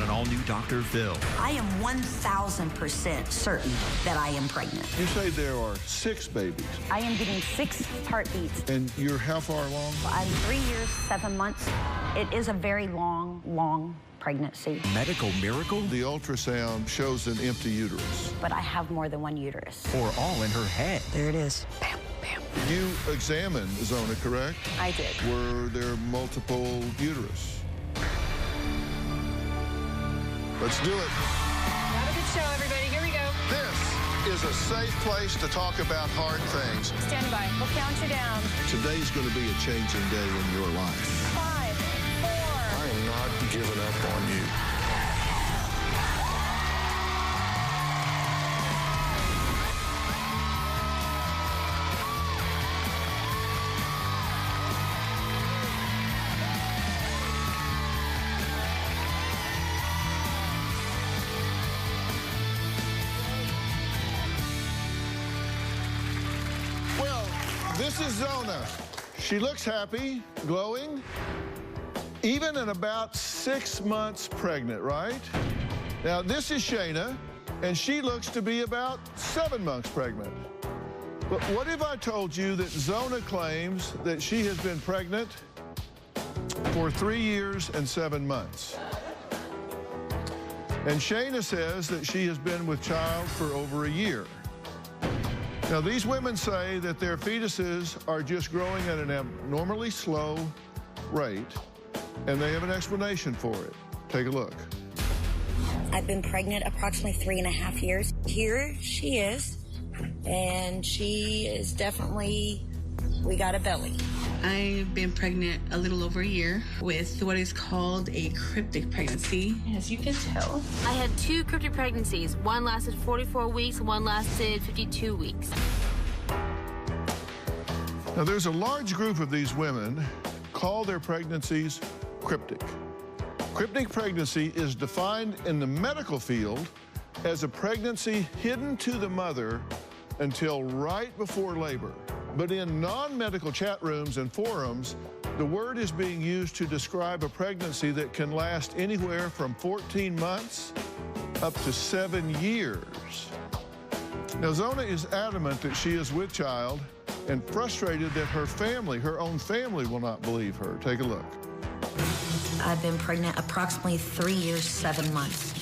an all-new Dr. Phil. I am 1,000% certain that I am pregnant. You say there are 6 babies. I am getting 6 heartbeats. And you're how far along? I'm 3 years, 7 months. It is a very long pregnancy. Medical miracle? The ultrasound shows an empty uterus. But I have more than one uterus. Or all in her head? There it is. Bam, bam. You examined Zona, correct? I did. Were there multiple uterus? Let's do it. Have a good show, everybody. Here we go. This is a safe place to talk about hard things. Stand by. We'll count you down. Today's going to be a changing day in your life. 5, 4. I am not giving up on you. This is Zona. She looks happy, glowing, even at about 6 months pregnant, right? Now, this is Shayna, and she looks to be about 7 months pregnant. But what if I told you that Zona claims that she has been pregnant for 3 years and 7 months? And Shayna says that she has been with child for over a year. Now, these women say that their fetuses are just growing at an abnormally slow rate, and they have an explanation for it. Take a look. I've been pregnant approximately 3.5 years. Here she is, and she is definitely, we got a belly. I've been pregnant a little over a year with what is called a cryptic pregnancy, as you can tell. I had 2 cryptic pregnancies. One lasted 44 weeks, and one lasted 52 weeks. Now, there's a large group of these women call their pregnancies cryptic. Cryptic pregnancy is defined in the medical field as a pregnancy hidden to the mother until right before labor. But in non-medical chat rooms and forums, the word is being used to describe a pregnancy that can last anywhere from 14 months up to 7 years. Now, Zona is adamant that she is with child and frustrated that her own family will not believe her. Take a look. I've been pregnant approximately 3 years, 7 months.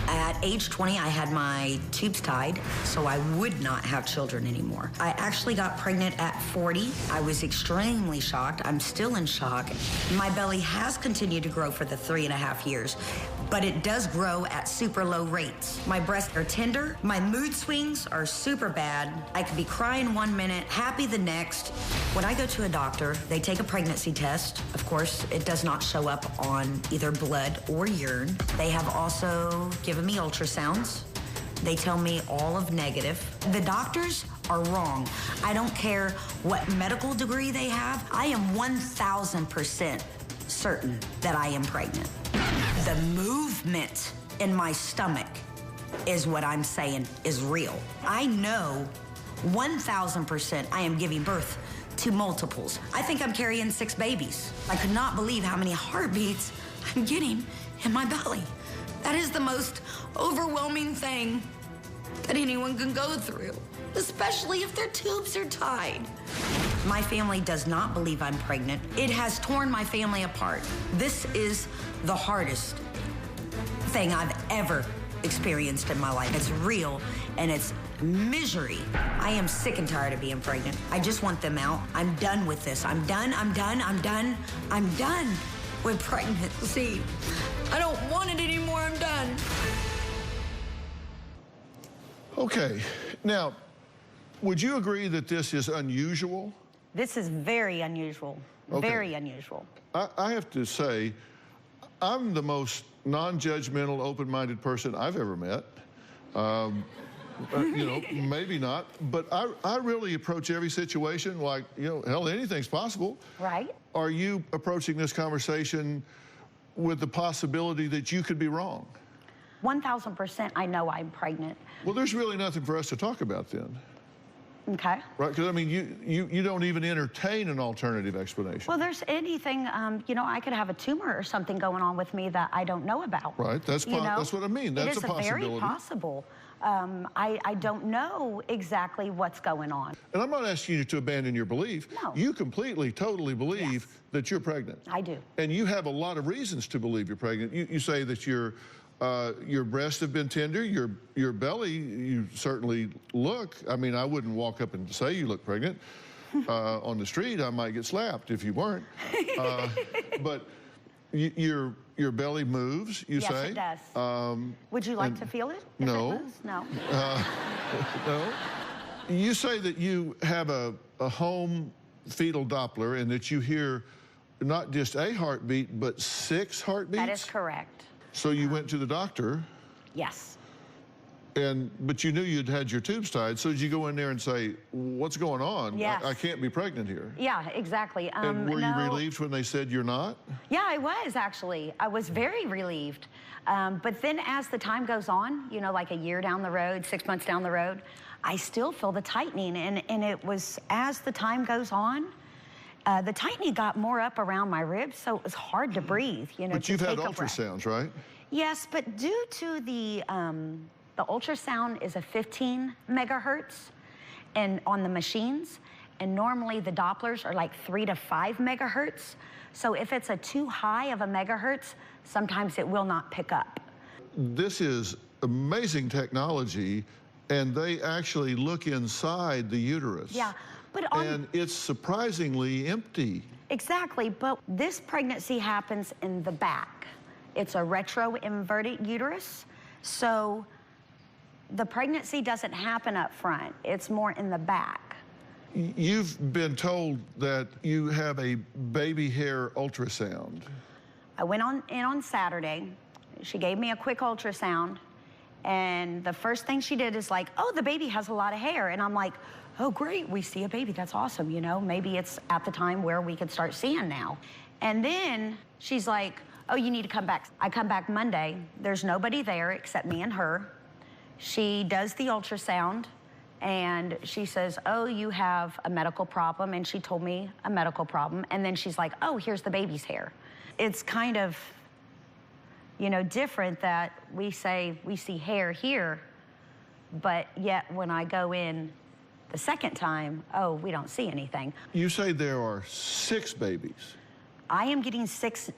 At age 20, I had my tubes tied, so I would not have children anymore. I actually got pregnant at 40. I was extremely shocked. I'm still in shock. My belly has continued to grow for the 3.5 years, but it does grow at super low rates. My breasts are tender. My mood swings are super bad. I could be crying 1 minute, happy the next. When I go to a doctor, they take a pregnancy test. Of course, it does not show up on either blood or urine. They have also given me ultrasounds. They tell me all of negative. The doctors are wrong. I don't care what medical degree they have. I am 1,000% certain that I am pregnant. The movement in my stomach is what I'm saying is real. I know 1,000% I am giving birth to multiples. I think I'm carrying 6 babies. I could not believe how many heartbeats I'm getting in my belly. That is the most overwhelming thing that anyone can go through, especially if their tubes are tied. My family does not believe I'm pregnant. It has torn my family apart. This is the hardest thing I've ever experienced in my life. It's real, and it's misery. I am sick and tired of being pregnant. I just want them out. I'm done with this. I'm done with pregnancy. I don't want it anymore. I'm done. Okay, now, would you agree that this is unusual? This is very unusual. Okay. Very unusual. I have to say, I'm the most non-judgmental, open-minded person I've ever met. You know, maybe not, but I really approach every situation like, you know, hell, anything's possible. Right. Are you approaching this conversation with the possibility that you could be wrong? 1,000% I know I'm pregnant. Well, there's really nothing for us to talk about then. Okay. Right? Because, I mean, you don't even entertain an alternative explanation. Well, there's anything, you know, I could have a tumor or something going on with me that I don't know about. Right. That's what I mean. That's a possibility. It is very possible. I don't know exactly what's going on. And I'm not asking you to abandon your belief. No. You completely, totally believe that you're pregnant. I do. And you have a lot of reasons to believe you're pregnant. You say that your breasts have been tender, your belly, you certainly look. I mean, I wouldn't walk up and say you look pregnant. On the street, I might get slapped if you weren't. But your belly moves, you say? Yes, it does. Would you like to feel it? No. It moves? No. No. You say that you have a home fetal Doppler and that you hear not just a heartbeat, but 6 heartbeats? That is correct. So you went to the doctor, Yes. but you knew you'd had your tubes tied, so did you go in there and say, what's going on? Yes. I can't be pregnant here. Yeah, exactly. And were you no. relieved when they said you're not? Yeah, I was actually. I was very relieved. But then as the time goes on, you know, like a year down the road, 6 months down the road, I still feel the tightening. And it was, as the time goes on, the tightening got more up around my ribs, so it was hard to breathe, you know. But you've had ultrasounds, right? Yes, but due to the ultrasound is a 15 megahertz and on the machines, and normally the Dopplers are like 3 to 5 megahertz. So if it's a too high of a megahertz, sometimes it will not pick up. This is amazing technology, and they actually look inside the uterus. Yeah, but and it's surprisingly empty. Exactly, but this pregnancy happens in the back. It's a retro-inverted uterus, so the pregnancy doesn't happen up front. It's more in the back. You've been told that you have a baby hair ultrasound. I went in on Saturday. She gave me a quick ultrasound, and the first thing she did is like, oh, the baby has a lot of hair. And I'm like, oh, great, we see a baby. That's awesome, you know? Maybe it's at the time where we could start seeing now. And then she's like, oh, you need to come back. I come back Monday. There's nobody there except me and her. She does the ultrasound, and she says, oh, you have a medical problem. And she told me a medical problem. And then she's like, oh, here's the baby's hair. It's kind of, you know, different that we say we see hair here, but yet when I go in the second time, oh, we don't see anything. You say there are 6 babies. I am getting six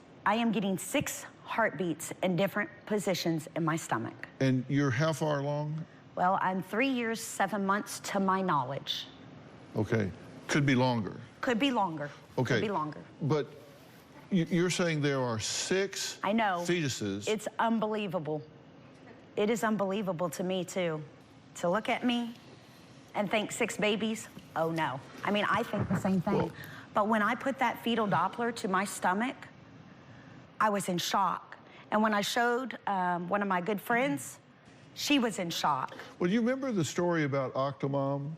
heartbeats in different positions in my stomach. And you're how far along? Well, I'm 3 years, 7 months to my knowledge. Okay. Could be longer. Could be longer. Okay. Could be longer. But you're saying there are 6 I know. fetuses. It's unbelievable. It is unbelievable to me, too. To look at me and think 6 babies, oh, no. I mean, I think the same thing. Well, but when I put that fetal Doppler to my stomach, I was in shock. And when I showed one of my good friends, she was in shock. Well, you remember the story about Octomom?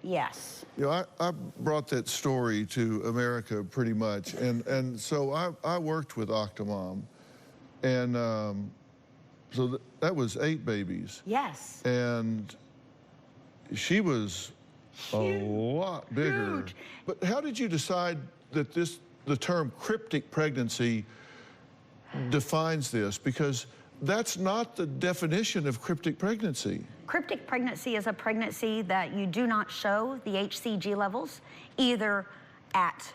Yes. You know, I brought that story to America pretty much, and so I worked with Octomom, and so that was 8 babies. Yes. And she was a lot bigger. Huge. But how did you decide that the term cryptic pregnancy defines this? Because that's not the definition of cryptic pregnancy. Cryptic pregnancy is a pregnancy that you do not show the HCG levels, either at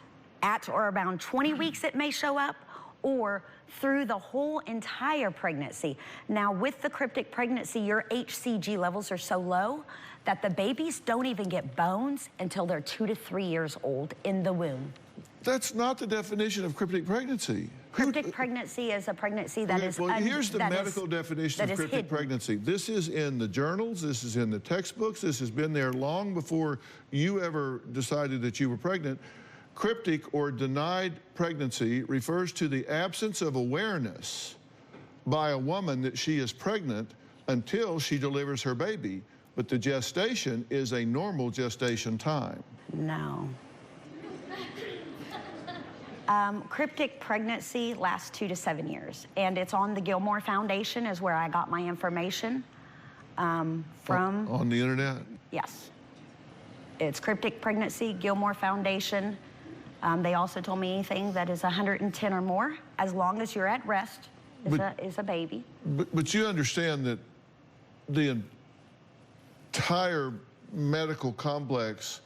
or around 20 weeks it may show up, or through the whole entire pregnancy. Now, with the cryptic pregnancy, your HCG levels are so low that the babies don't even get bones until they're 2 to 3 years old in the womb. That's not the definition of cryptic pregnancy. Cryptic pregnancy is a pregnancy that is well, here's the medical definition of cryptic pregnancy. This is in the journals, this is in the textbooks, this has been there long before you ever decided that you were pregnant. Cryptic or denied pregnancy refers to the absence of awareness by a woman that she is pregnant until she delivers her baby. But the gestation is a normal gestation time. No. Cryptic pregnancy lasts 2 to 7 years, and it's on the Gilmore Foundation is where I got my information from. On the internet? Yes. It's Cryptic Pregnancy, Gilmore Foundation. They also told me anything that is 110 or more, as long as you're at rest, is a baby. But you understand that the entire medical complex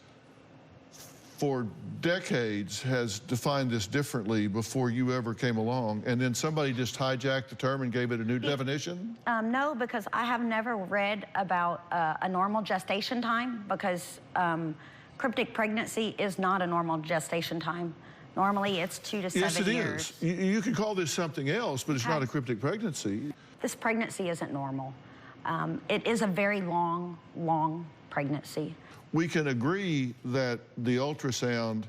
for decades has defined this differently before you ever came along, and then somebody just hijacked the term and gave it a new definition? No, because I have never read about a normal gestation time, because cryptic pregnancy is not a normal gestation time. Normally, it's 2 to 7 years. Yes, it is. You can call this something else, but it's not a cryptic pregnancy. This pregnancy isn't normal. It is a very long, long pregnancy. We can agree that the ultrasound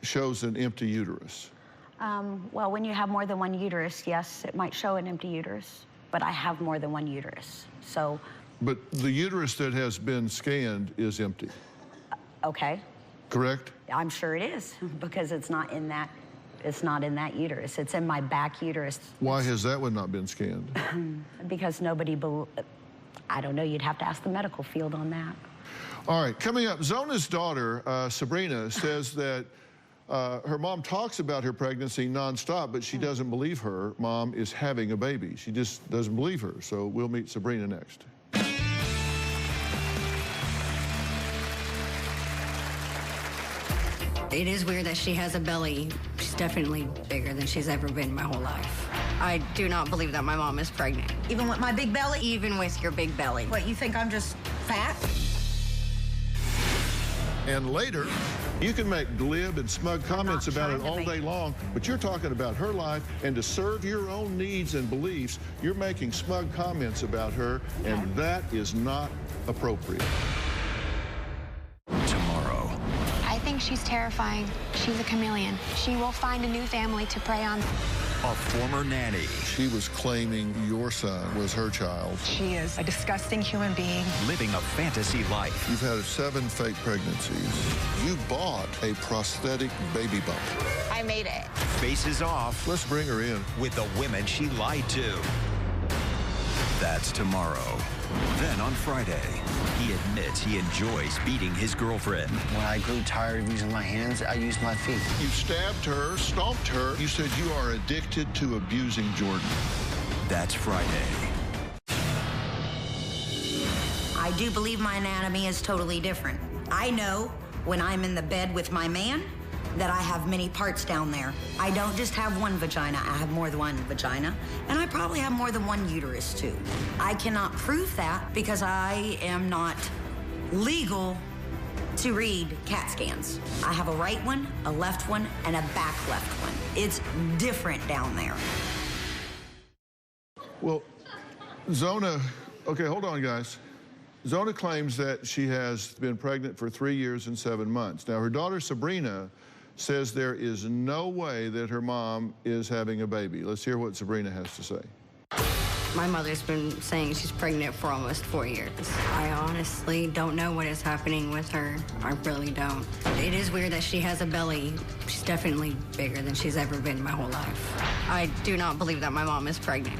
shows an empty uterus. Well, when you have more than one uterus, yes, it might show an empty uterus, but I have more than one uterus, so. But the uterus that has been scanned is empty. Okay. Correct? I'm sure it is, because it's not in that uterus. It's in my back uterus. Why has that one not been scanned? Because nobody, I don't know, you'd have to ask the medical field on that. All right, coming up, Zona's daughter, Sabrina, says that her mom talks about her pregnancy nonstop, but she doesn't believe her mom is having a baby. She just doesn't believe her. So we'll meet Sabrina next. It is weird that she has a belly. She's definitely bigger than she's ever been my whole life. I do not believe that my mom is pregnant. Even with my big belly? Even with your big belly. What, you think I'm just fat? And later, you can make glib and smug comments about it all day long, but you're talking about her life, and to serve your own needs and beliefs, you're making smug comments about her, and that is not appropriate. Tomorrow. I think she's terrifying. She's a chameleon. She will find a new family to prey on. A former nanny. She was claiming your son was her child. She is a disgusting human being. Living a fantasy life. You've had 7 fake pregnancies. You bought a prosthetic baby bump. I made it. Faces off. Let's bring her in. With the women she lied to. That's tomorrow. Then on Friday, he admits he enjoys beating his girlfriend. When I grew tired of using my hands, I used my feet. You stabbed her, stomped her. You said you are addicted to abusing Jordan. That's Friday. I do believe my anatomy is totally different. I know when I'm in the bed with my man that I have many parts down there. I don't just have one vagina, I have more than one vagina, and I probably have more than one uterus too. I cannot prove that because I am not legal to read CAT scans. I have a right one, a left one, and a back left one. It's different down there. Well, Zona, okay, hold on, guys. Zona claims that she has been pregnant for 3 years and 7 months. Now, her daughter, Sabrina, says there is no way that her mom is having a baby. Let's hear what Sabrina has to say. My mother's been saying she's pregnant for almost 4 years. I honestly don't know what is happening with her. I really don't. It is weird that she has a belly. She's definitely bigger than she's ever been my whole life. I do not believe that my mom is pregnant.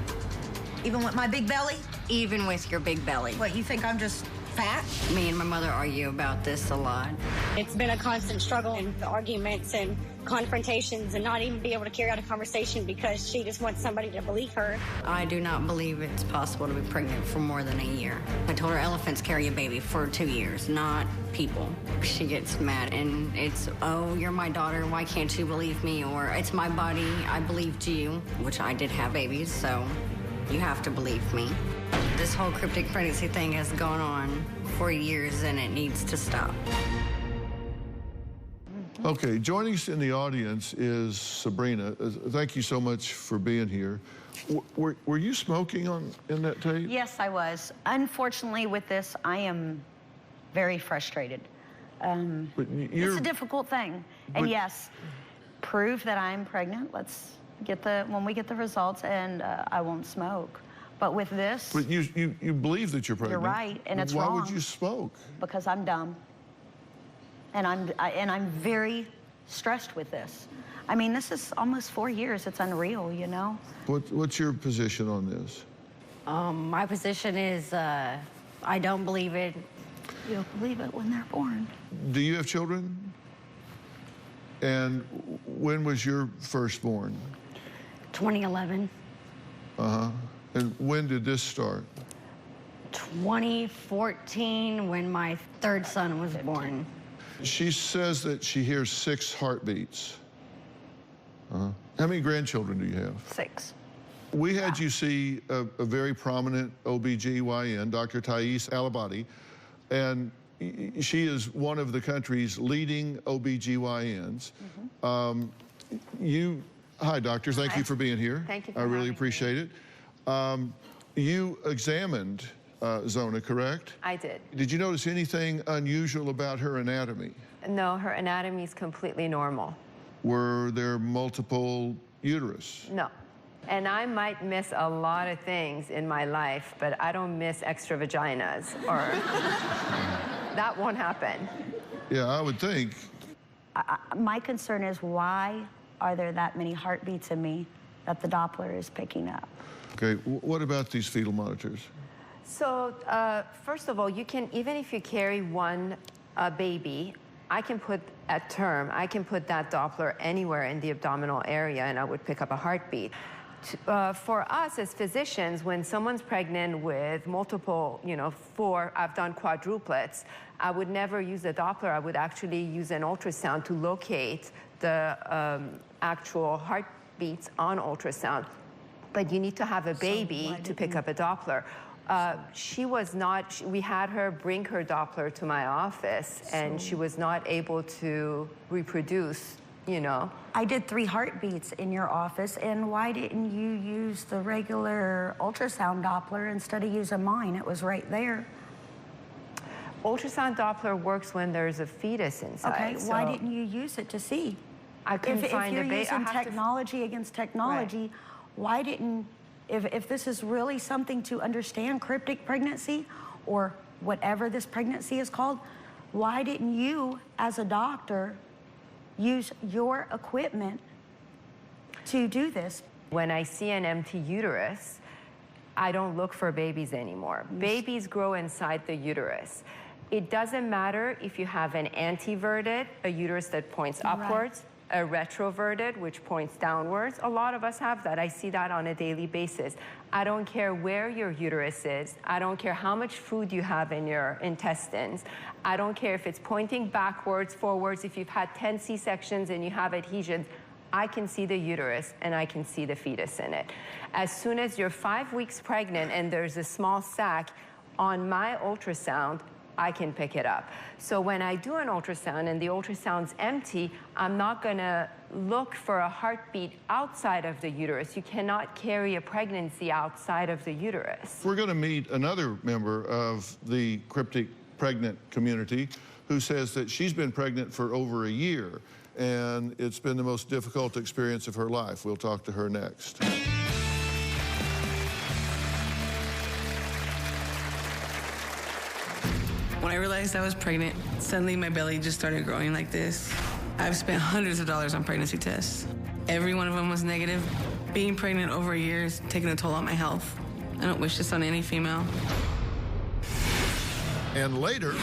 Even with my big belly? Even with your big belly. What, you think I'm just fat? Me and my mother argue about this a lot. It's been a constant struggle and arguments and confrontations and not even be able to carry out a conversation because she just wants somebody to believe her. I do not believe it's possible to be pregnant for more than a year. I told her elephants carry a baby for 2 years, not people. She gets mad and it's, oh, you're my daughter, why can't you believe me? Or it's my body, I believed you, which I did have babies, so you have to believe me. This whole cryptic pregnancy thing has gone on for years and it needs to stop. Okay, joining us in the audience is Sabrina. Thank you so much for being here. Were you smoking in that tape? Yes, I was. Unfortunately, with this, I am very frustrated. It's a difficult thing. And yes, prove that I'm pregnant. Let's get when we get the results, and I won't smoke. But with this... But you believe that you're pregnant. You're right, and it's wrong. Why would you smoke? Because I'm dumb. And I'm very stressed with this. I mean, this is almost 4 years. It's unreal, you know? What's your position on this? My position is I don't believe it. You'll believe it when they're born. Do you have children? And when was your first born? 2011. And when did this start? 2014, when my third son was born. She says that she hears 6 heartbeats. How many grandchildren do you have? 6. We had you see a very prominent OBGYN, Dr. Thais Al-Abadi, and she is one of the country's leading OBGYNs. Hi, doctor. Thank you for being here. Thank you for I really having appreciate it. You examined Zona, correct? I did. Did you notice anything unusual about her anatomy? No, her anatomy is completely normal. Were there multiple uterus? No. And I might miss a lot of things in my life, but I don't miss extra vaginas, or that won't happen. Yeah, I would think. My concern is, why are there that many heartbeats in me that the Doppler is picking up? Okay, what about these fetal monitors? So, first of all, you can, even if you carry one baby, I can put, at term, I can put that Doppler anywhere in the abdominal area and I would pick up a heartbeat. For us as physicians, when someone's pregnant with multiple, 4, I've done quadruplets, I would never use a Doppler. I would actually use an ultrasound to locate the actual heartbeats on ultrasound. But you need to have a baby to pick up a Doppler. She was not, we had her bring her Doppler to my office, and she was not able to reproduce, I did 3 heartbeats in your office, and why didn't you use the regular ultrasound Doppler instead of using mine? It was right there. Ultrasound Doppler works when there's a fetus inside. Okay, why didn't you use it to see? I couldn't find a baby. If you're using technology against technology, right. Why didn't, if this is really something to understand cryptic pregnancy or whatever this pregnancy is called, why didn't you, as a doctor, use your equipment to do this? When I see an empty uterus, I don't look for babies anymore. Babies grow inside the uterus. It doesn't matter if you have an anteverted, a uterus that points upwards, a retroverted, which points downwards. A lot of us have that. I see that on a daily basis. I don't care where your uterus is. I don't care how much food you have in your intestines. I don't care if it's pointing backwards, forwards, if you've had 10 C-sections and you have adhesions. I can see the uterus and I can see the fetus in it. As soon as you're 5 weeks pregnant and there's a small sac, on my ultrasound, I can pick it up. So when I do an ultrasound and the ultrasound's empty, I'm not gonna look for a heartbeat outside of the uterus. You cannot carry a pregnancy outside of the uterus. We're gonna meet another member of the cryptic pregnant community who says that she's been pregnant for over a year and it's been the most difficult experience of her life. We'll talk to her next. When I realized I was pregnant, suddenly my belly just started growing like this. I've spent hundreds of dollars on pregnancy tests. Every one of them was negative. Being pregnant over a year is taking a toll on my health. I don't wish this on any female. And later,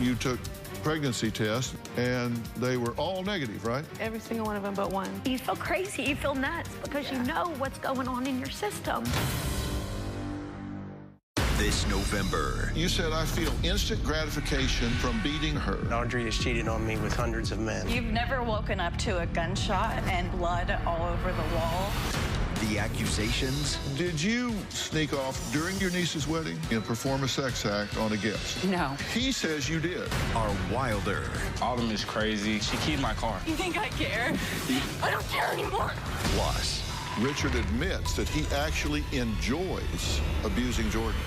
you took pregnancy tests, and they were all negative, right? Every single one of them but one. You feel crazy, you feel nuts, because you know what's going on in your system. This November. You said, I feel instant gratification from beating her. Audrey has cheated on me with hundreds of men. You've never woken up to a gunshot and blood all over the wall. The accusations. Did you sneak off during your niece's wedding and perform a sex act on a guest? No. He says you did. Are wilder. Autumn is crazy. She keyed my car. You think I care? I don't care anymore. Plus, Richard admits that he actually enjoys abusing Jordan.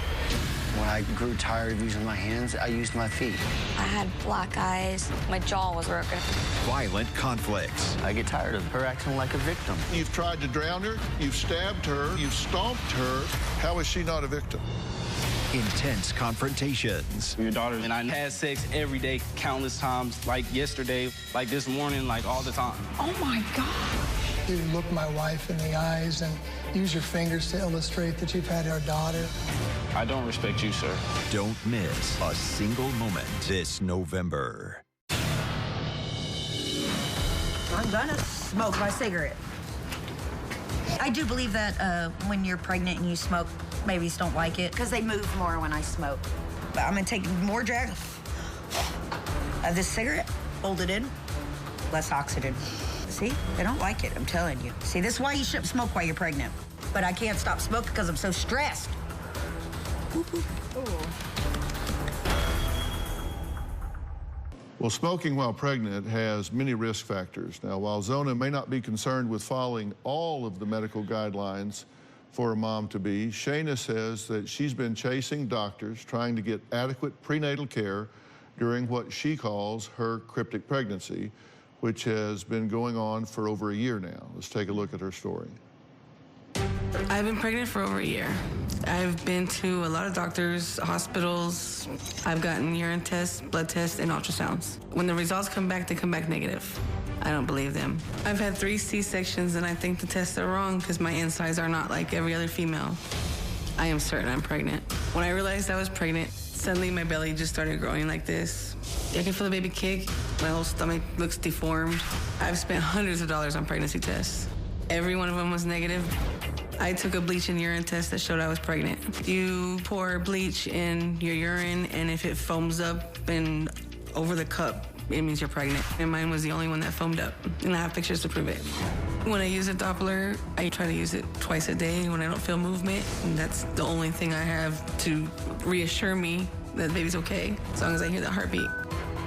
When I grew tired of using my hands, I used my feet. I had black eyes. My jaw was broken. Violent conflicts. I get tired of her acting like a victim. You've tried to drown her, you've stabbed her, you've stomped her. How is she not a victim? Intense confrontations. Your daughter and I had sex every day, countless times, like yesterday, like this morning, like all the time. Oh my God. You look my wife in the eyes and use your fingers to illustrate that you've had our daughter. I don't respect you, sir. Don't miss a single moment this November. I'm gonna smoke my cigarette. I do believe that when you're pregnant and you smoke, babies don't like it because they move more when I smoke. But I'm gonna take more drag of this cigarette, hold it in, less oxygen. See, they don't like it, I'm telling you. See, this is why you shouldn't smoke while you're pregnant. But I can't stop smoking because I'm so stressed. Well, smoking while pregnant has many risk factors. Now, while Zona may not be concerned with following all of the medical guidelines for a mom-to-be, Shayna says that she's been chasing doctors trying to get adequate prenatal care during what she calls her cryptic pregnancy, which has been going on for over a year now. Let's take a look at her story. I've been pregnant for over a year. I've been to a lot of doctors, hospitals. I've gotten urine tests, blood tests, and ultrasounds. When the results come back, they come back negative. I don't believe them. I've had 3 C-sections, and I think the tests are wrong because my insides are not like every other female. I am certain I'm pregnant. When I realized I was pregnant, suddenly my belly just started growing like this. I can feel the baby kick. My whole stomach looks deformed. I've spent hundreds of dollars on pregnancy tests. Every one of them was negative. I took a bleach and urine test that showed I was pregnant. You pour bleach in your urine, and if it foams up and over the cup, it means you're pregnant. And mine was the only one that foamed up, and I have pictures to prove it. When I use a Doppler, I try to use it twice a day when I don't feel movement, and that's the only thing I have to reassure me that the baby's okay, as long as I hear the heartbeat.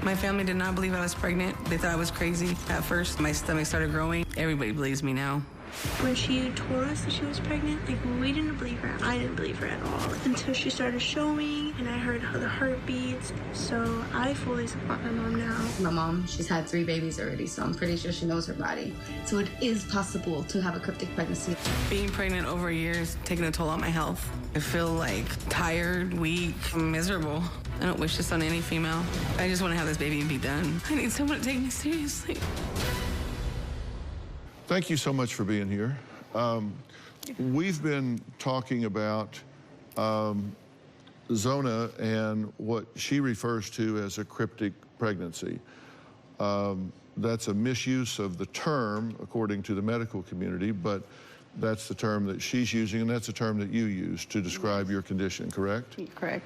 My family did not believe I was pregnant. They thought I was crazy. At first, my stomach started growing. Everybody believes me now. When she told us that she was pregnant, we didn't believe her. I didn't believe her at all until she started showing and I heard the heartbeats. So I fully support my mom now. My mom, she's had 3 babies already, so I'm pretty sure she knows her body. So it is possible to have a cryptic pregnancy. Being pregnant over a year is taking a toll on my health. I feel like tired, weak, miserable. I don't wish this on any female. I just want to have this baby and be done. I need someone to take me seriously. Thank you so much for being here. We've been talking about Zona and what she refers to as a cryptic pregnancy. That's a misuse of the term, according to the medical community, but that's the term that she's using, and that's the term that you use to describe your condition, correct? Correct.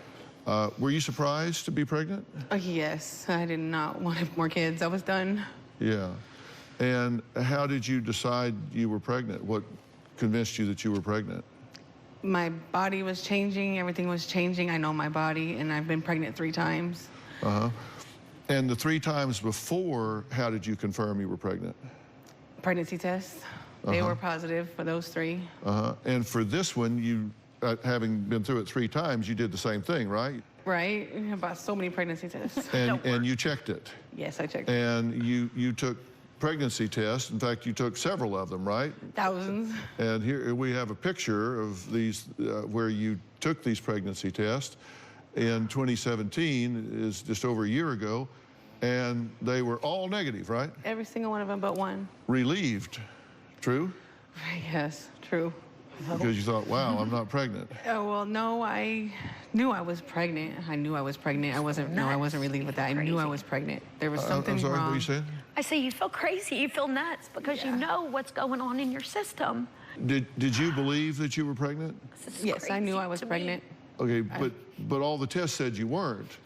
Were you surprised to be pregnant? Yes, I did not want more kids. I was done. Yeah. And how did you decide you were pregnant? What convinced you that you were pregnant? My body was changing. Everything was changing. I know my body, and I've been pregnant 3 times. Uh-huh. And the 3 times before, how did you confirm you were pregnant? Pregnancy tests. They were positive for those 3. Uh-huh. And for this one, you, having been through it 3 times, you did the same thing, right? Right. I bought so many pregnancy tests. And you checked it? Yes, I checked it. And you took pregnancy tests. In fact, you took several of them, right? Thousands. And here we have a picture of these where you took these pregnancy tests in 2017, is just over a year ago, and they were all negative, right? Every single one of them but one. Relieved, true? Yes, true. Because you thought, wow, I'm not pregnant. Oh, well, no, I knew I was pregnant. I knew I was pregnant. I wasn't relieved with that. I knew I was pregnant. There was something I'm sorry, wrong. what you said? I say you feel crazy, you feel nuts because you know what's going on in your system. Did you believe that you were pregnant? Yes, I knew I was pregnant. Okay, but all the tests said you weren't.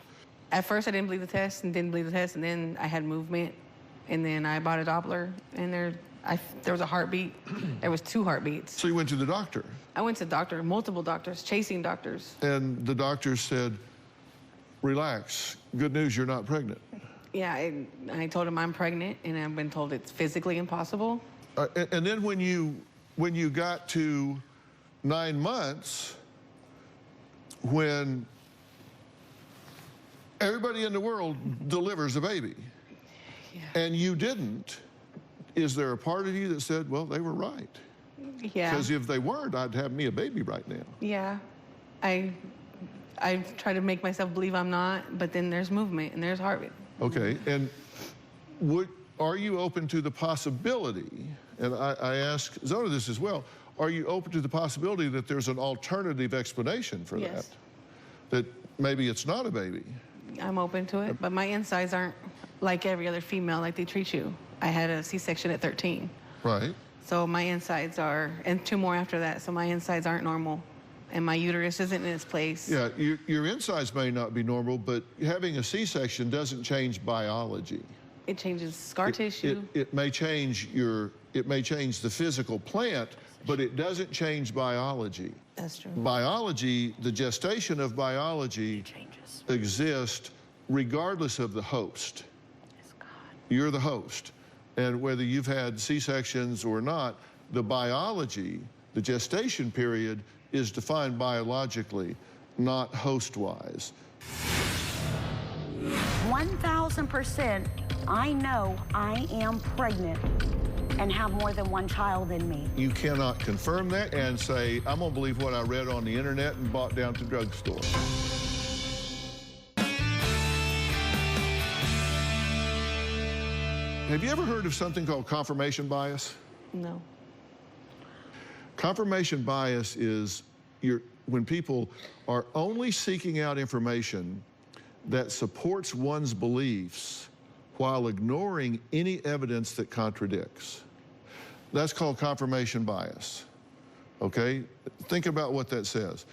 At first, I didn't believe the test and didn't believe the test, and then I had movement, and then I bought a Doppler, and there was a heartbeat. There was 2 heartbeats. So you went to the doctor? I went to multiple doctors, chasing doctors. And the doctor said, relax, good news, you're not pregnant. Yeah, I told him I'm pregnant, and I've been told it's physically impossible. And then when you got to 9 months, when everybody in the world delivers a baby, and you didn't, is there a part of you that said, well, they were right? Yeah. Because if they weren't, I'd have me a baby right now. Yeah. I try to make myself believe I'm not, but then there's movement and there's heartbeat. Okay, and are you open to the possibility, and I ask Zona this as well, are you open to the possibility that there's an alternative explanation for that? That maybe it's not a baby? I'm open to it, but my insides aren't like every other female, like they treat you. I had a C-section at 13. Right. So my insides are, and 2 more after that, so my insides aren't normal. And my uterus isn't in its place. Yeah, your insides may not be normal, but having a C-section doesn't change biology. It changes scar tissue. It may change the physical plant, but it doesn't change biology. That's true. Biology, the gestation of biology exists regardless of the host. Yes, God. You're the host. And whether you've had C-sections or not, the biology, the gestation period, is defined biologically, not host-wise. 1,000%, I know I am pregnant and have more than 1 child in me. You cannot confirm that and say, I'm gonna believe what I read on the internet and bought down to the drugstore. Have you ever heard of something called confirmation bias? No. Confirmation bias is when people are only seeking out information that supports one's beliefs while ignoring any evidence that contradicts. That's called confirmation bias, okay? Think about what that says.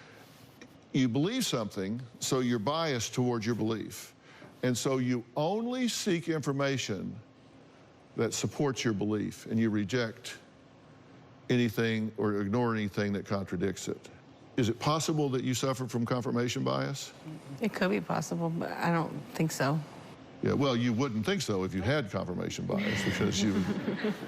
You believe something, so you're biased towards your belief. And so you only seek information that supports your belief, and you reject anything or ignore anything that contradicts it. Is it possible that you suffer from confirmation bias? It could be possible, but I don't think so. Yeah, well, you wouldn't think so if you had confirmation bias, because you,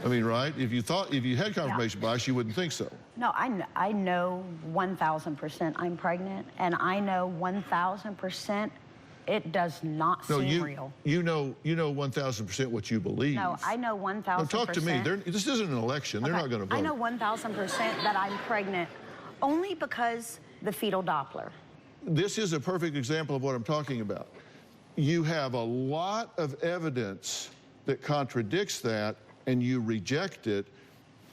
I mean, right? If you had confirmation bias, you wouldn't think so. No, I know 1,000% I'm pregnant, and I know 1,000% it does not seem real. You know 1,000% what you believe. No, I know 1,000%. Now, talk to me. This isn't an election. Okay. They're not going to vote. I know 1,000% that I'm pregnant only because the fetal Doppler. This is a perfect example of what I'm talking about. You have a lot of evidence that contradicts that, and you reject it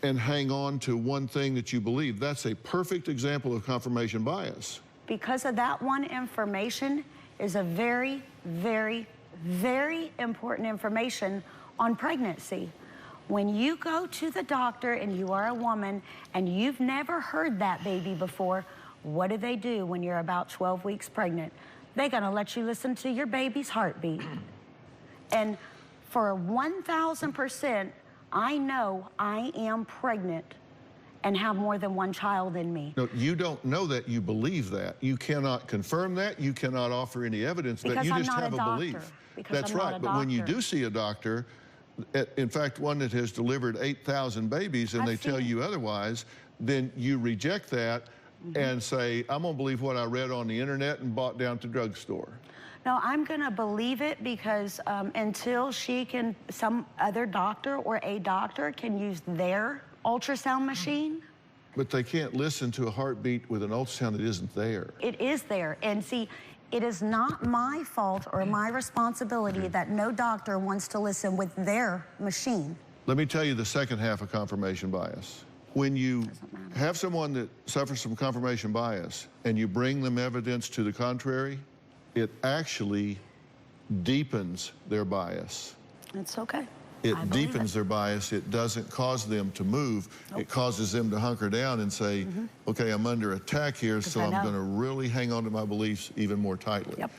and hang on to one thing that you believe. That's a perfect example of confirmation bias. Because of that one information is a very, very, very important information on pregnancy. When you go to the doctor and you are a woman and you've never heard that baby before, what do they do when you're about 12 weeks pregnant? They're gonna let you listen to your baby's heartbeat. And for 1,000%, I know I am pregnant and have more than 1 child in me. No, you don't know that, you believe that. You cannot confirm that, you cannot offer any evidence that, you just have a belief. That's right, but when you do see a doctor, in fact, one that has delivered 8,000 babies and they tell you otherwise, then you reject that and say, I'm gonna believe what I read on the internet and bought down to the drugstore. No, I'm gonna believe it because until some other doctor or a doctor can use their ultrasound machine. But they can't listen to a heartbeat with an ultrasound that isn't there. It is there, and see, it is not my fault or my responsibility that no doctor wants to listen with their machine. Let me tell you the second half of confirmation bias. When you have someone that suffers from confirmation bias and you bring them evidence to the contrary, it actually deepens their bias. It's okay. It deepens their bias. It doesn't cause them to move. Nope. It causes them to hunker down and say, okay, I'm under attack here, so I'm going to really hang on to my beliefs even more tightly. Yep.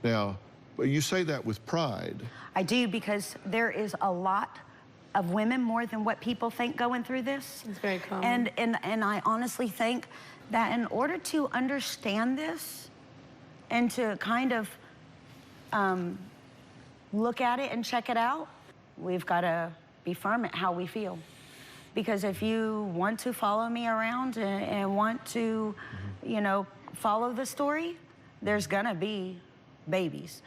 Now, but you say that with pride. I do, because there is a lot of women, more than what people think, going through this. It's very common. And I honestly think that in order to understand this and to kind of look at it and check it out, we've got to be firm at how we feel. Because if you want to follow me around and want to, you know, follow the story, there's gonna be babies.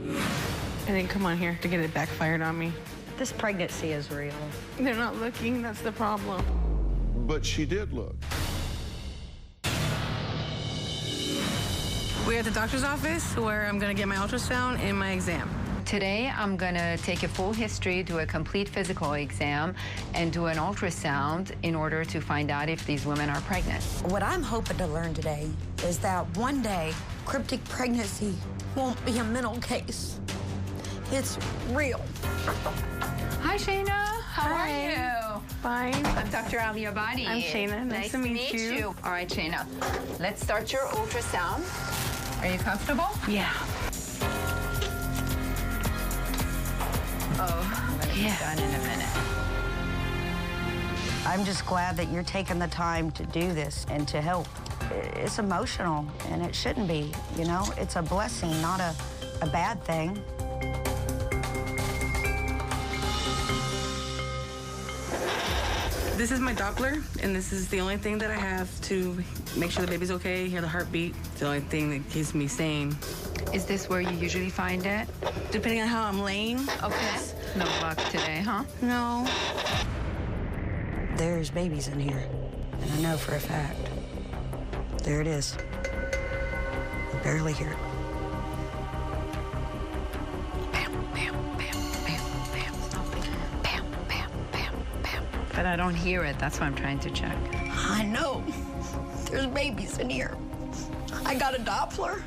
I didn't come on here to get it backfired on me. This pregnancy is real. They're not looking, that's the problem. But she did look. We're at the doctor's office where I'm gonna get my ultrasound and my exam. Today, I'm gonna take a full history, do a complete physical exam, and do an ultrasound in order to find out if these women are pregnant. What I'm hoping to learn today is that one day, cryptic pregnancy won't be a mental case. It's real. Hi, Shayna. How are you? Fine. I'm Dr. Alia Badi. I'm Shayna. Nice to meet you. All right, Shayna. Let's start your ultrasound. Are you comfortable? Yeah. Oh, I'm gonna be done in a minute. I'm just glad that you're taking the time to do this and to help. It's emotional, and it shouldn't be, you know? It's a blessing, not a bad thing. This is my Doppler, and this is the only thing that I have to make sure the baby's okay, hear the heartbeat. It's the only thing that keeps me sane. Is this where you usually find it? Depending on how I'm laying. Okay. No luck today, huh? No. There's babies in here, and I know for a fact. There it is. I barely hear it. But I don't hear it. That's why I'm trying to check. I know. There's babies in here. I got a Doppler.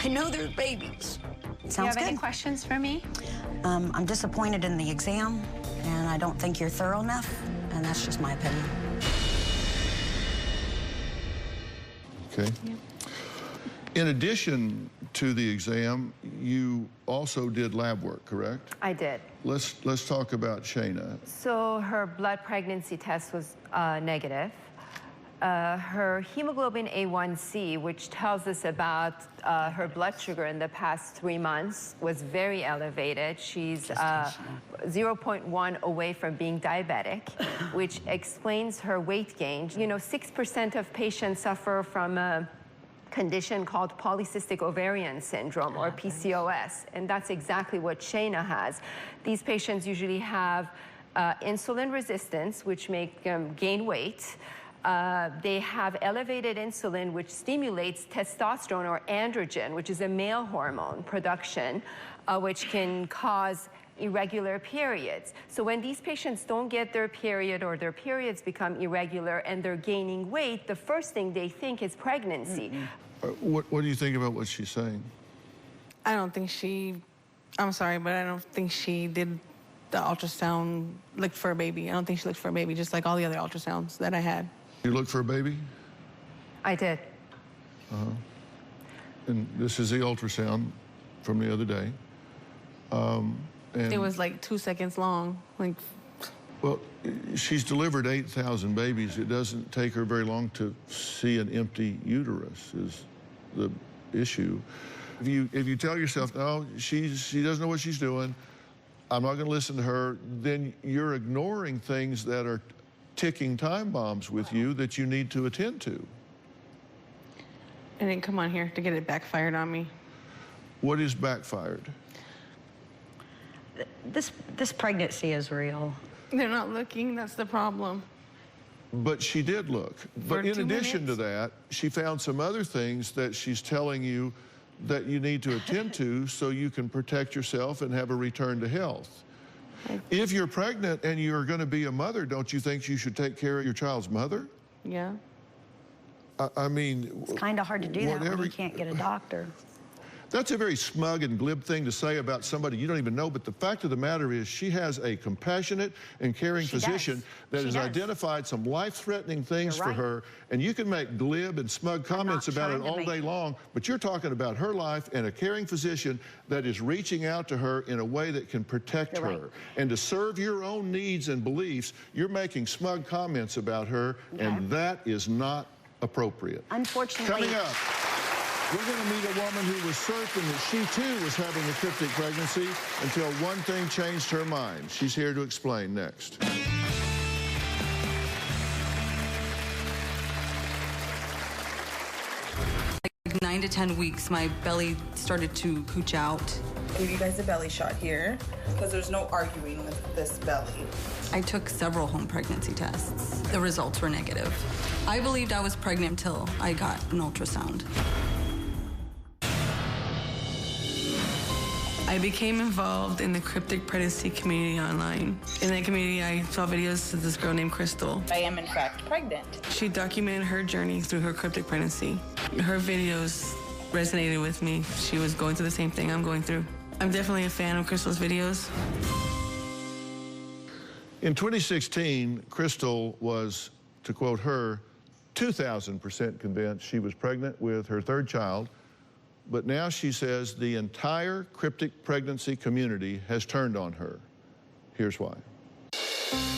I know there's babies. Sounds Do you have good. any questions for me? I'm disappointed in the exam, and I don't think you're thorough enough, and that's just my opinion. Okay. Yeah. In addition to the exam, you also did lab work, correct? I did. Let's talk about Shayna. So her blood pregnancy test was negative. Her hemoglobin A1C, which tells us about her blood sugar in the past 3 months, was very elevated. She's 0.1 away from being diabetic, which explains her weight gain. You know, 6% of patients suffer from a condition called polycystic ovarian syndrome, or PCOS, and that's exactly what Shayna has. These patients usually have insulin resistance, which make them gain weight. They have elevated insulin, which stimulates testosterone or androgen, which is a male hormone production, which can cause irregular periods. So when these patients don't get their period, or their periods become irregular and they're gaining weight, the first thing they think is pregnancy. What do you think about what she's saying? I don't think I'm sorry, but I don't think she did the ultrasound, looked for a baby. I don't think she looked for a baby, just like all the other ultrasounds that I had. You looked for a baby? I did. And this is the ultrasound from the other day. And it was like 2 seconds long. Well, she's delivered 8,000 babies. It doesn't take her very long to see an empty uterus is the issue. If you tell yourself, no, she doesn't know what she's doing, I'm not going to listen to her, then you're ignoring things that are ticking time bombs with you that you need to attend to. I didn't come on here to get it backfired on me. What is backfired? This pregnancy is real. They're not looking, that's the problem. But she did look. But in addition to that, she found some other things that she's telling you that you need to attend to so you can protect yourself and have a return to health. If you're pregnant and you're going to be a mother, don't you think you should take care of your child's mother? Yeah. I mean... It's kind of hard to do that when you can't get a doctor. That's a very smug and glib thing to say about somebody you don't even know, but the fact of the matter is she has a compassionate and caring physician that has identified some life-threatening things for her, and you can make glib and smug comments about it all day long, but you're talking about her life and a caring physician that is reaching out to her in a way that can protect her. And to serve your own needs and beliefs, you're making smug comments about her, and that is not appropriate. Unfortunately... Coming up, we're going to meet a woman who was certain that she, too, was having a cryptic pregnancy until one thing changed her mind. She's here to explain next. Like 9 to 10 weeks, my belly started to pooch out. I gave you guys a belly shot here because there's no arguing with this belly. I took several home pregnancy tests. The results were negative. I believed I was pregnant until I got an ultrasound. I became involved in the cryptic pregnancy community online. In that community, I saw videos of this girl named Crystal. I am in fact pregnant. She documented her journey through her cryptic pregnancy. Her videos resonated with me. She was going through the same thing I'm going through. I'm definitely a fan of Crystal's videos. In 2016, Crystal was, to quote her, 2,000% convinced she was pregnant with her third child, but now she says the entire cryptic pregnancy community has turned on her. Here's why.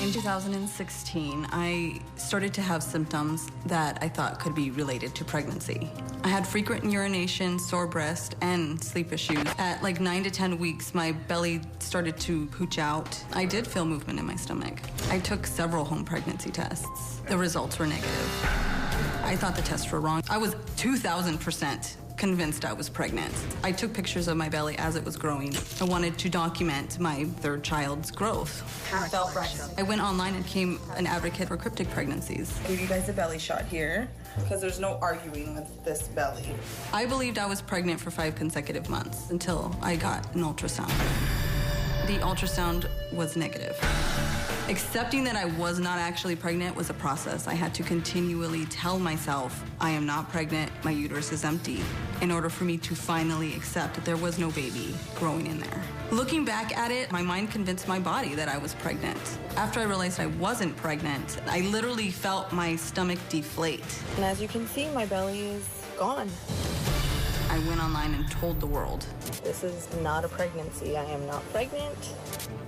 In 2016, I started to have symptoms that I thought could be related to pregnancy. I had frequent urination, sore breast, and sleep issues. At like 9 to 10 weeks, my belly started to pooch out. I did feel movement in my stomach. I took several home pregnancy tests. The results were negative. I thought the tests were wrong. I was 2,000% convinced I was pregnant. I took pictures of my belly as it was growing. I wanted to document my third child's growth. I felt pregnant. I went online and became an advocate for cryptic pregnancies. I gave you guys a belly shot here because there's no arguing with this belly. I believed I was pregnant for 5 consecutive months until I got an ultrasound. The ultrasound was negative. Accepting that I was not actually pregnant was a process. I had to continually tell myself, I am not pregnant, my uterus is empty, in order for me to finally accept that there was no baby growing in there. Looking back at it, my mind convinced my body that I was pregnant. After I realized I wasn't pregnant, I literally felt my stomach deflate. And as you can see, my belly is gone. I went online and told the world. This is not a pregnancy. I am not pregnant.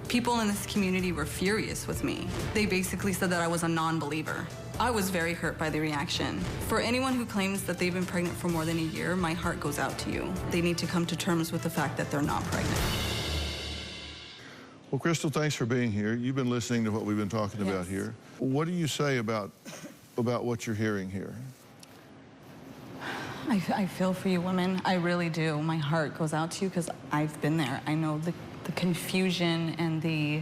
People in this community were furious with me. They basically said that I was a non-believer. I was very hurt by the reaction. For anyone who claims that they've been pregnant for more than a year, my heart goes out to you. They need to come to terms with the fact that they're not pregnant. Well, Crystal, thanks for being here. You've been listening to what we've been talking about here. What do you say about what you're hearing here? I feel for you women. I really do. My heart goes out to you because I've been there. I know the confusion and the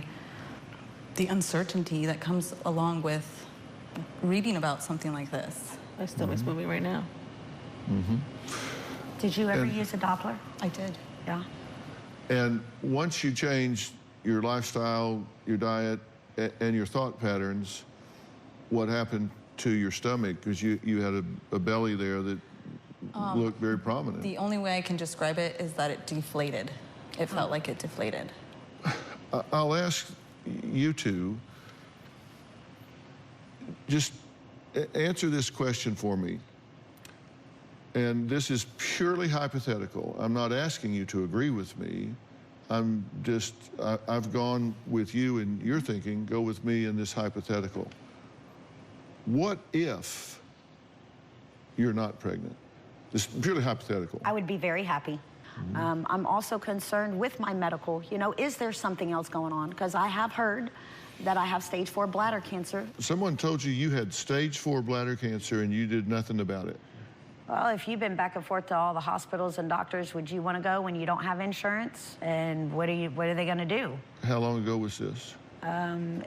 uncertainty that comes along with reading about something like this. My stomach's moving right now. Did you ever use a Doppler? I did. Yeah. And once you changed your lifestyle, your diet, and your thought patterns, what happened to your stomach? Because you had a belly there that looked very prominent. The only way I can describe it is that it deflated. It felt like it deflated. I'll ask you two, just answer this question for me. And this is purely hypothetical. I'm not asking you to agree with me. I've gone with you in your thinking, go with me in this hypothetical. What if you're not pregnant? This is purely hypothetical. I would be very happy. I'm also concerned with my medical. You know, is there something else going on? Because I have heard that I have stage 4 bladder cancer. Someone told you you had stage 4 bladder cancer and you did nothing about it. Well, if you've been back and forth to all the hospitals and doctors, would you want to go when you don't have insurance? And what are they going to do? How long ago was this?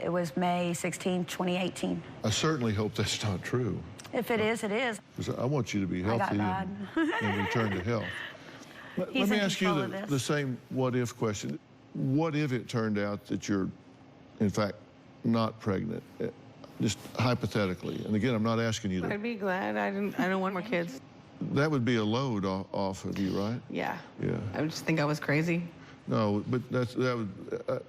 It was May 16, 2018. I certainly hope that's not true. If it is, it is. Because I want you to be healthy and return to health. Let me ask you the same what-if question. What if it turned out that you're, in fact, not pregnant? Just hypothetically. And again, I'm not asking you to... I'd be glad. I don't want more kids. That would be a load off of you, right? Yeah. Yeah. I would just think I was crazy. No, but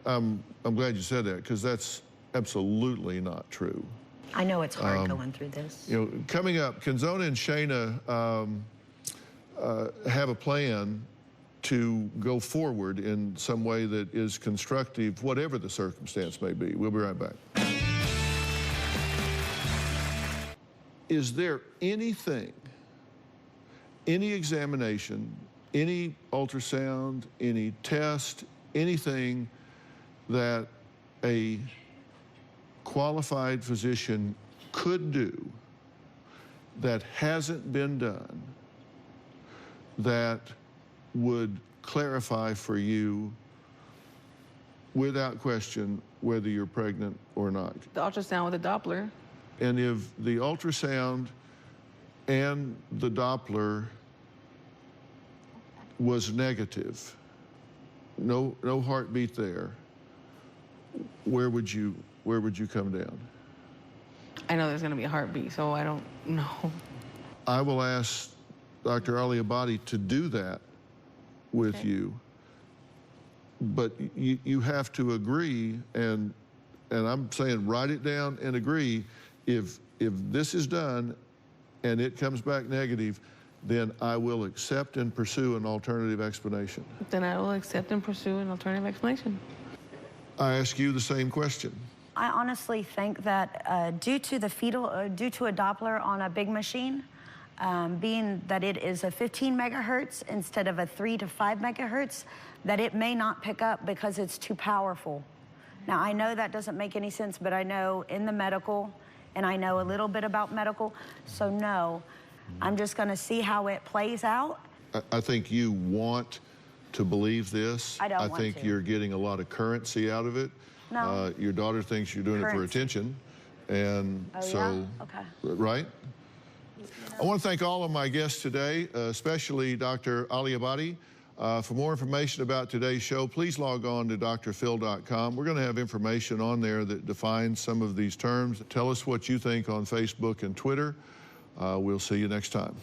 I'm glad you said that, because that's absolutely not true. I know it's hard going through this. You know, coming up, Canzona and Shayna have a plan to go forward in some way that is constructive, whatever the circumstance may be. We'll be right back. Is there anything, any examination, any ultrasound, any test, anything that a qualified physician could do that hasn't been done that would clarify for you without question whether you're pregnant or not? The ultrasound with a Doppler. And if the ultrasound and the Doppler was negative, no heartbeat there, where would you come down? I know there's going to be a heartbeat, so I don't know. I will ask Dr. Ali Abadi to do that with you, but you have to agree, and I'm saying write it down and agree. If this is done and it comes back negative, then I will accept and pursue an alternative explanation. Then I will accept and pursue an alternative explanation. I ask you the same question. I honestly think that due to a Doppler on a big machine, being that it is a 15 megahertz instead of a 3 to 5 megahertz, that it may not pick up because it's too powerful. Now, I know that doesn't make any sense, but I know in the medical, and I know a little bit about medical, so no, I'm just going to see how it plays out. I think you want to believe this. I don't want think to. You're getting a lot of currency out of it. No. Your daughter thinks you're doing it for attention, and right? I want to thank all of my guests today, especially Dr. Ali Abadi. For more information about today's show, please log on to drphil.com. We're going to have information on there that defines some of these terms. Tell us what you think on Facebook and Twitter. We'll see you next time.